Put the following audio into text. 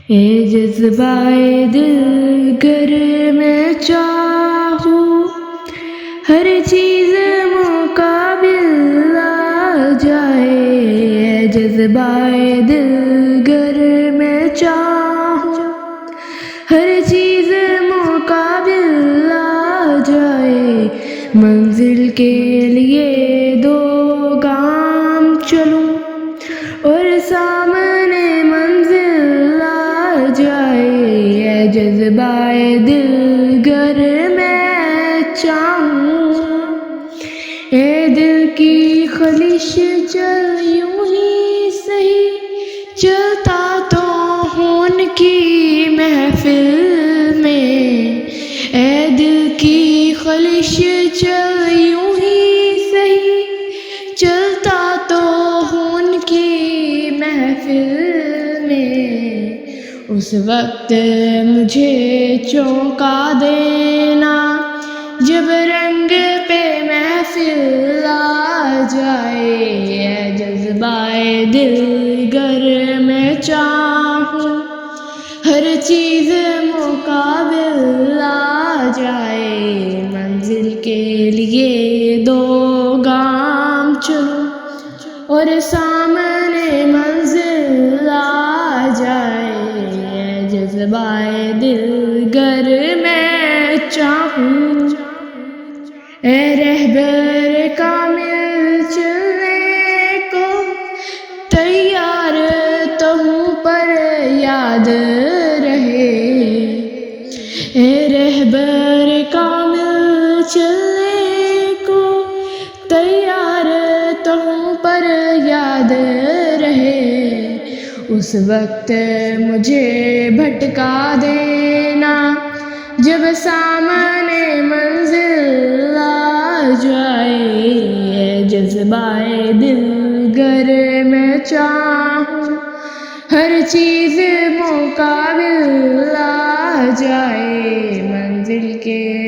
اے جذبۂ دل گر میں چاہوں ہر چیز مقابل آ جائے، اے جذبۂ دل گر میں چاہوں ہر چیز مقابل آ جائے، منزل کے لیے دو گام چلوں اور سامنے منزل آ جائے، اے جذبۂ دل گر میں چاہوں، اے دل کی خلش چل یوں ہی سہی، چلتا تو ہوں ان کی محفل میں، اے دل کی خلش چل یوں ہی سہی، چلتا تو ہوں ان کی محفل میں، اس وقت مجھے چونکا دینا جب رنگ پہ محفل آ جائے، اے جذبۂ دل گر میں چاہوں ہر چیز مقابل آ جائے، منزل کے لیے دو گام چلوں اور سامنے منزل آ جائے، اے جذبۂ دل گر میں چاہوں، اے رہبر کامل چلنے کو تیار تو ہوں پر یاد رہے، اے رہبر کامل چلنے کو تیار تو ہوں پر یاد رہے، اس وقت مجھے بھٹکا دینا جب سامنے منزل آ جائے، اے جذبۂ دل گر میں چاہوں ہر چیز مقابل آ جائے، منزل کے